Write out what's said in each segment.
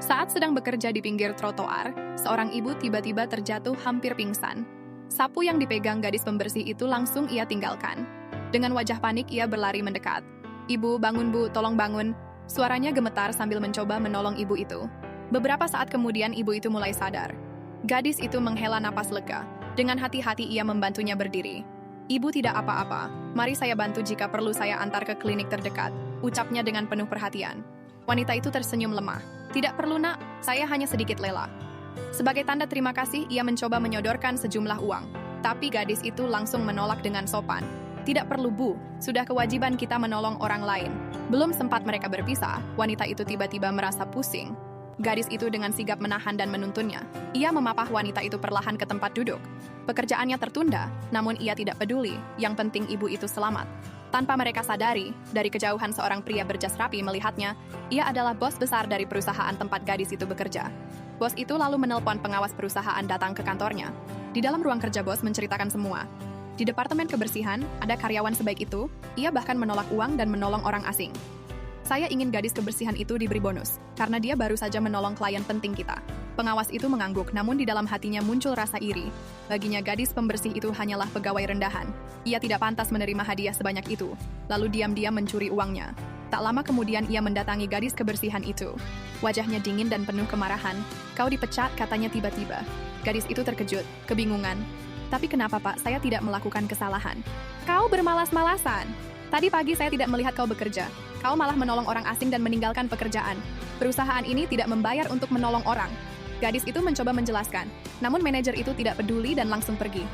Saat sedang bekerja di pinggir trotoar, seorang ibu tiba-tiba terjatuh hampir pingsan. Sapu yang dipegang gadis pembersih itu langsung ia tinggalkan. Dengan wajah panik, ia berlari mendekat. "Ibu, bangun bu, tolong bangun." Suaranya gemetar sambil mencoba menolong ibu itu. Beberapa saat kemudian ibu itu mulai sadar. Gadis itu menghela napas lega. Dengan hati-hati ia membantunya berdiri. "Ibu tidak apa-apa. Mari saya bantu jika perlu saya antar ke klinik terdekat," ucapnya dengan penuh perhatian. Wanita itu tersenyum lemah. "Tidak perlu nak, saya hanya sedikit lelah." Sebagai tanda terima kasih, ia mencoba menyodorkan sejumlah uang. Tapi gadis itu langsung menolak dengan sopan. "Tidak perlu bu, sudah kewajiban kita menolong orang lain." Belum sempat mereka berpisah, wanita itu tiba-tiba merasa pusing. Gadis itu dengan sigap menahan dan menuntunnya. Ia memapah wanita itu perlahan ke tempat duduk. Pekerjaannya tertunda, namun ia tidak peduli. Yang penting ibu itu selamat. Tanpa mereka sadari, dari kejauhan seorang pria berjas rapi melihatnya. Ia adalah bos besar dari perusahaan tempat gadis itu bekerja. Bos itu lalu menelpon pengawas perusahaan datang ke kantornya. Di dalam ruang kerja bos menceritakan semua. Di departemen kebersihan, ada karyawan sebaik itu, ia bahkan menolak uang dan menolong orang asing. "Saya ingin gadis kebersihan itu diberi bonus, karena dia baru saja menolong klien penting kita." Pengawas itu mengangguk, namun di dalam hatinya muncul rasa iri. Baginya gadis pembersih itu hanyalah pegawai rendahan. Ia tidak pantas menerima hadiah sebanyak itu, lalu diam-diam mencuri uangnya. Tak lama kemudian ia mendatangi gadis kebersihan itu. Wajahnya dingin dan penuh kemarahan. "Kau dipecat," katanya tiba-tiba. Gadis itu terkejut, kebingungan. "Tapi kenapa pak, saya tidak melakukan kesalahan." "Kau bermalas-malasan. Tadi pagi saya tidak melihat kau bekerja. Kau malah menolong orang asing dan meninggalkan pekerjaan. Perusahaan ini tidak membayar untuk menolong orang." Gadis itu mencoba menjelaskan, namun manajer itu tidak peduli dan langsung pergi.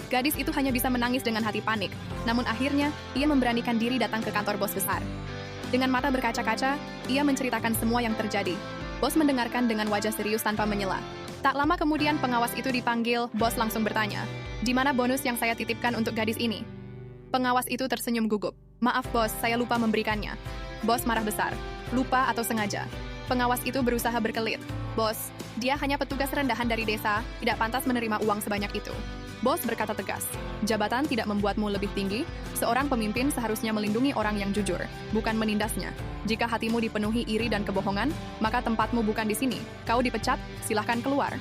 Gadis itu hanya bisa menangis dengan hati panik, namun akhirnya ia memberanikan diri datang ke kantor bos besar. Dengan mata berkaca-kaca, ia menceritakan semua yang terjadi. Bos mendengarkan dengan wajah serius tanpa menyela. Tak lama kemudian pengawas itu dipanggil, bos langsung bertanya, "Di mana bonus yang saya titipkan untuk gadis ini?" Pengawas itu tersenyum gugup. "Maaf bos, saya lupa memberikannya." Bos marah besar. "Lupa atau sengaja?" Pengawas itu berusaha berkelit. "Bos, dia hanya petugas rendahan dari desa, tidak pantas menerima uang sebanyak itu." Bos berkata tegas, "Jabatan tidak membuatmu lebih tinggi. Seorang pemimpin seharusnya melindungi orang yang jujur, bukan menindasnya. Jika hatimu dipenuhi iri dan kebohongan, maka tempatmu bukan di sini. Kau dipecat, silahkan keluar."